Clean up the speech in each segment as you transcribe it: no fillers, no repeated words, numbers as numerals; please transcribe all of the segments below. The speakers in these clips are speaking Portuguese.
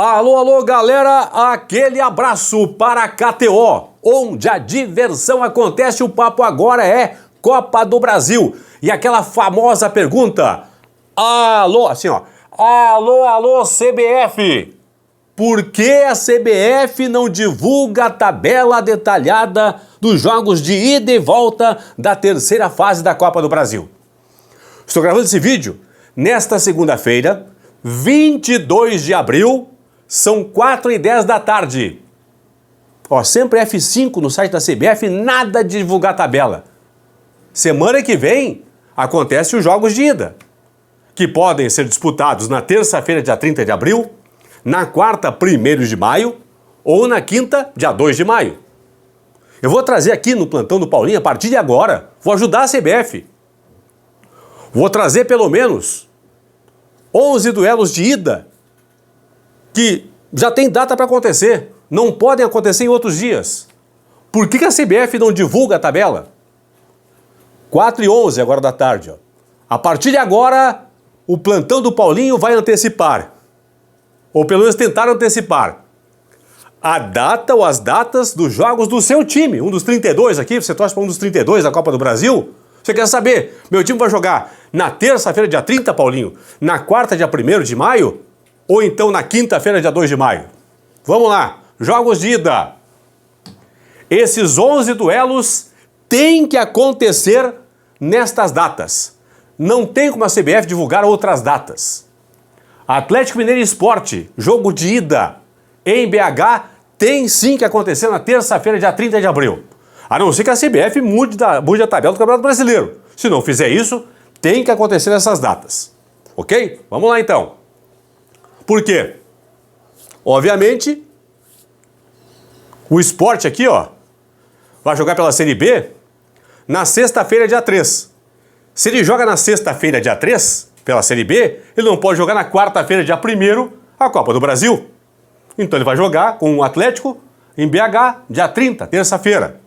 Alô, alô, galera, aquele abraço para a KTO, onde a diversão acontece. O papo agora é Copa do Brasil. E aquela famosa pergunta, alô, assim ó, alô, alô, CBF, por que a CBF não divulga a tabela detalhada dos jogos de ida e volta da terceira fase da Copa do Brasil? Estou gravando esse vídeo nesta segunda-feira, 22 de abril, são 4h10 da tarde. Ó, sempre F5 no site da CBF, nada de divulgar tabela. Semana que vem acontecem os jogos de ida, que podem ser disputados na terça-feira, dia 30 de abril, na quarta, 1º de maio, ou na quinta, dia 2 de maio. Eu vou trazer aqui no plantão do Paulinho, a partir de agora, vou ajudar a CBF. Vou trazer pelo menos 11 duelos de ida que já tem data para acontecer, não podem acontecer em outros dias. Por que a CBF não divulga a tabela? 4h11 agora da tarde. Ó. A partir de agora, o plantão do Paulinho vai antecipar, ou pelo menos tentar antecipar, a data ou as datas dos jogos do seu time. Um dos 32 aqui, você torce para um dos 32 da Copa do Brasil? Você quer saber? Meu time vai jogar na terça-feira, dia 30, Paulinho, na quarta, dia 1º de maio, ou então na quinta-feira, dia 2 de maio? Vamos lá, jogos de ida. Esses 11 duelos têm que acontecer nestas datas. Não tem como a CBF divulgar outras datas. Atlético Mineiro e Sport, jogo de ida em BH, tem sim que acontecer na terça-feira, dia 30 de abril. A não ser que a CBF mude a tabela do Campeonato Brasileiro. Se não fizer isso, tem que acontecer nessas datas. Ok? Vamos lá então. Por quê? Obviamente, o Sport aqui, ó, vai jogar pela Série B na sexta-feira, dia 3. Se ele joga na sexta-feira, dia 3, pela Série B, ele não pode jogar na quarta-feira, dia 1º, a Copa do Brasil. Então ele vai jogar com o Atlético em BH, dia 30, terça-feira.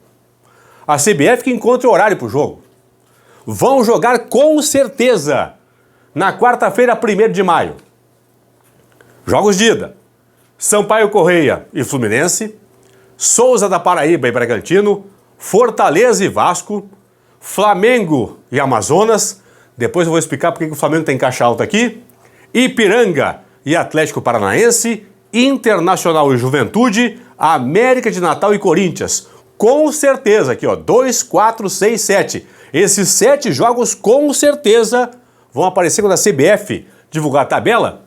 A CBF que encontra o horário para o jogo. Vão jogar com certeza na quarta-feira, 1º de maio. Jogos de ida: Sampaio Correia e Fluminense, Souza da Paraíba e Bragantino, Fortaleza e Vasco, Flamengo e Amazonas, depois eu vou explicar porque o Flamengo tem caixa alta aqui, Ipiranga e Atlético Paranaense, Internacional e Juventude, América de Natal e Corinthians. Com certeza, aqui ó, 2, 4, 6, 7. Esses 7 jogos com certeza vão aparecer quando a CBF divulgar a tabela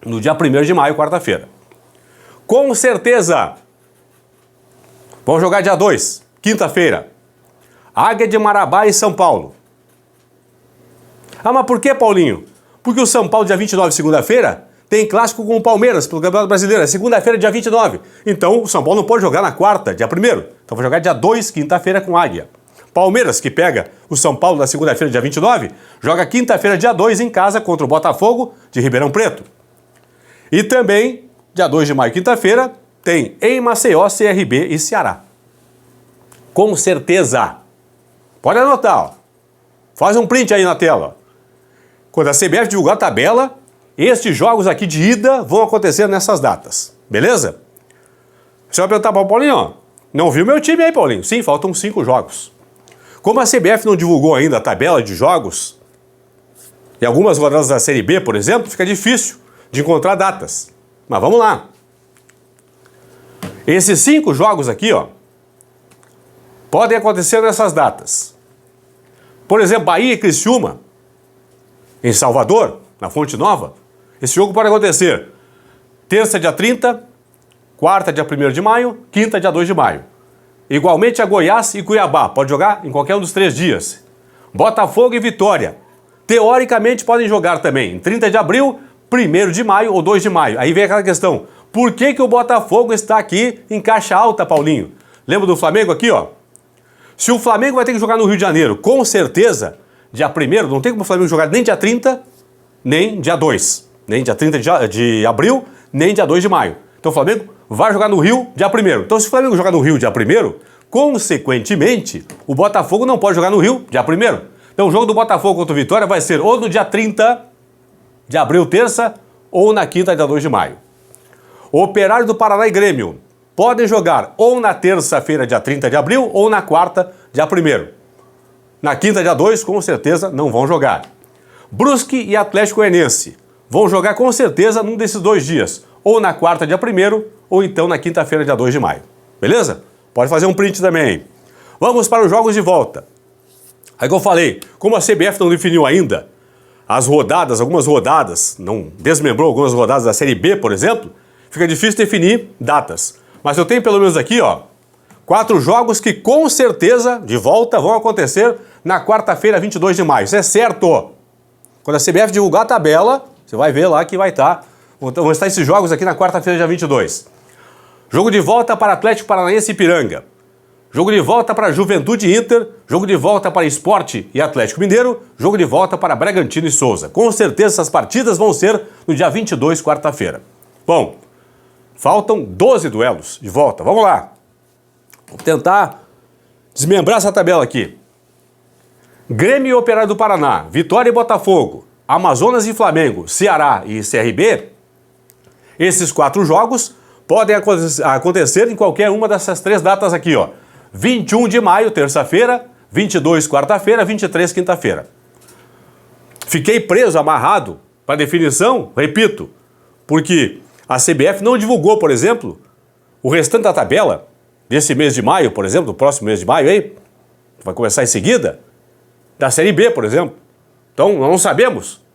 no dia 1º de maio, quarta-feira. Com certeza. Vão jogar dia 2, quinta-feira. Águia de Marabá e São Paulo. Ah, mas por que, Paulinho? Porque o São Paulo, dia 29, segunda-feira, tem clássico com o Palmeiras pelo Campeonato Brasileiro. É segunda-feira, dia 29. Então, o São Paulo não pode jogar na quarta, dia 1º. Então, vai jogar dia 2, quinta-feira, com Águia. Palmeiras, que pega o São Paulo na segunda-feira, dia 29, joga quinta-feira, dia 2, em casa contra o Botafogo de Ribeirão Preto. E também, dia 2 de maio, quinta-feira, tem em Maceió, CRB e Ceará. Com certeza. Pode anotar, ó. Faz um print aí na tela. Quando a CBF divulgar a tabela, estes jogos aqui de ida vão acontecer nessas datas. Beleza? Você vai perguntar para o Paulinho, ó, não viu meu time aí, Paulinho? Sim, faltam 5 jogos. Como a CBF não divulgou ainda a tabela de jogos, em algumas rodadas da Série B, por exemplo, fica difícil de encontrar datas. Mas vamos lá. Esses 5 jogos aqui, ó, podem acontecer nessas datas. Por exemplo, Bahia e Criciúma, em Salvador, na Fonte Nova. Esse jogo pode acontecer terça, dia 30, quarta, dia 1º de maio, quinta, dia 2 de maio. Igualmente a Goiás e Cuiabá, pode jogar em qualquer um dos 3 dias. Botafogo e Vitória, teoricamente podem jogar também em 30 de abril, 1º de maio ou 2 de maio. Aí vem aquela questão, por que o Botafogo está aqui em caixa alta, Paulinho? Lembra do Flamengo aqui, ó? Se o Flamengo vai ter que jogar no Rio de Janeiro, com certeza, dia 1º, não tem como o Flamengo jogar nem dia 30, nem dia 2. Nem dia 30 de abril, nem dia 2 de maio. Então o Flamengo vai jogar no Rio dia 1º. Então se o Flamengo jogar no Rio dia 1º, consequentemente, o Botafogo não pode jogar no Rio dia 1º. Então o jogo do Botafogo contra o Vitória vai ser ou no dia 30 de abril, terça, ou na quinta, dia 2 de maio. Operário do Paraná e Grêmio podem jogar ou na terça-feira, dia 30 de abril, ou na quarta, dia 1º. Na quinta, dia 2, com certeza não vão jogar. Brusque e Atlético Goianiense vão jogar com certeza num desses 2 dias, ou na quarta, dia 1º, ou então na quinta-feira, dia 2 de maio. Beleza? Pode fazer um print também. Vamos para os jogos de volta. Aí que eu falei, como a CBF não definiu ainda as rodadas, algumas rodadas, não desmembrou algumas rodadas da Série B, por exemplo, fica difícil definir datas. Mas eu tenho pelo menos aqui, ó, 4 jogos que com certeza, de volta, vão acontecer na quarta-feira, 22 de maio. Isso é certo. Quando a CBF divulgar a tabela, você vai ver lá que vai estar. Vão estar esses jogos aqui na quarta-feira, dia 22. Jogo de volta para Atlético Paranaense e Ipiranga. Jogo de volta para Juventude e Inter. Jogo de volta para Sport e Atlético Mineiro. Jogo de volta para Bragantino e Souza. Com certeza essas partidas vão ser no dia 22, quarta-feira. Bom, faltam 12 duelos de volta. Vamos lá. Vou tentar desmembrar essa tabela aqui. Grêmio e Operário do Paraná, Vitória e Botafogo, Amazonas e Flamengo, Ceará e CRB. Esses 4 jogos podem acontecer em qualquer uma dessas 3 datas aqui, ó. 21 de maio, terça-feira, 22, quarta-feira, 23, quinta-feira. Fiquei preso, amarrado para definição, repito, porque a CBF não divulgou, por exemplo, o restante da tabela desse mês de maio, por exemplo, do próximo mês de maio, aí, que vai começar em seguida, da Série B, por exemplo. Então, nós não sabemos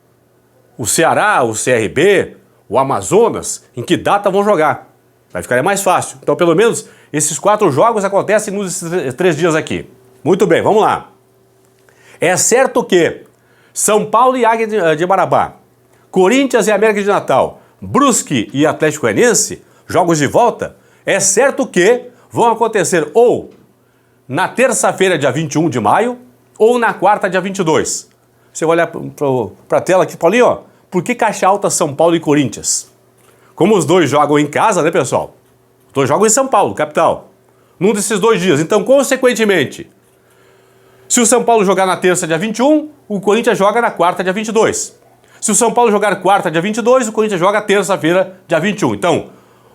o Ceará, o CRB, o Amazonas, em que data vão jogar. Vai ficar mais fácil. Então, pelo menos, esses 4 jogos acontecem nos 3 dias aqui. Muito bem, vamos lá. É certo que São Paulo e Águia de Marabá, Corinthians e América de Natal, Brusque e Atlético Goianiense, jogos de volta, é certo que vão acontecer ou na terça-feira, dia 21 de maio, ou na quarta, dia 22. Você vai olhar para a tela aqui, Paulinho, ó, por que caixa alta São Paulo e Corinthians? Como os 2 jogam em casa, né, pessoal? Os 2 jogam em São Paulo, capital. Num desses 2 dias. Então, consequentemente, se o São Paulo jogar na terça, dia 21, o Corinthians joga na quarta, dia 22. Se o São Paulo jogar quarta, dia 22, o Corinthians joga terça-feira, dia 21. Então,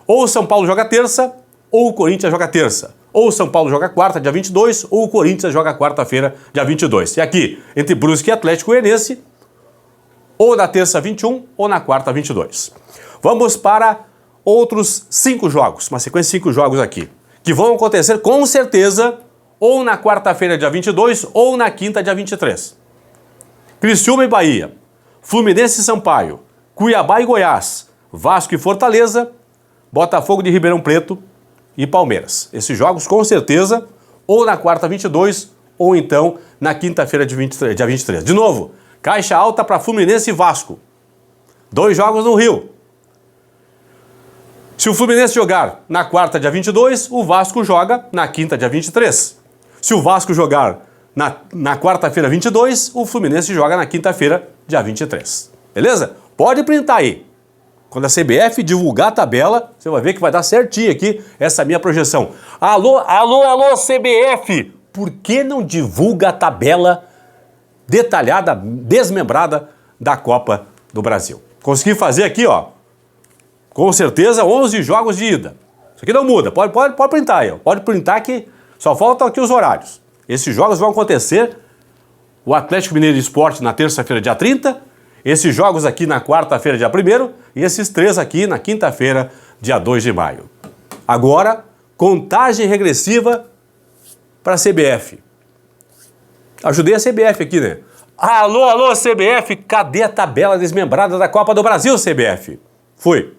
ou o São Paulo joga terça, ou o Corinthians joga terça. Ou o São Paulo joga quarta, dia 22, ou o Corinthians joga quarta-feira, dia 22. E aqui, entre Brusque e Atlético Goianiense, ou na terça 21, ou na quarta 22. Vamos para outros 5 jogos, uma sequência de 5 jogos aqui, que vão acontecer com certeza ou na quarta-feira, dia 22, ou na quinta, dia 23. Criciúma e Bahia, Fluminense e Sampaio, Cuiabá e Goiás, Vasco e Fortaleza, Botafogo de Ribeirão Preto e Palmeiras. Esses jogos com certeza ou na quarta 22, ou então na quinta-feira, dia 23. De novo, caixa alta para Fluminense e Vasco. 2 jogos no Rio. Se o Fluminense jogar na quarta, dia 22, o Vasco joga na quinta, dia 23. Se o Vasco jogar na quarta-feira, 22, o Fluminense joga na quinta-feira, dia 23. Beleza? Pode printar aí. Quando a CBF divulgar a tabela, você vai ver que vai dar certinho aqui essa minha projeção. Alô, CBF! Por que não divulga a tabela detalhada, desmembrada da Copa do Brasil? Consegui fazer aqui, ó. Com certeza, 11 jogos de ida. Isso aqui não muda. Pode printar aí. Ó. Pode printar que só faltam aqui os horários. Esses jogos vão acontecer. O Atlético Mineiro e Sport na terça-feira, dia 30. Esses jogos aqui na quarta-feira, dia 1º. E esses 3 aqui na quinta-feira, dia 2 de maio. Agora, contagem regressiva para a CBF. Ajudei a CBF aqui, né? Alô, CBF, cadê a tabela desmembrada da Copa do Brasil, CBF? Fui.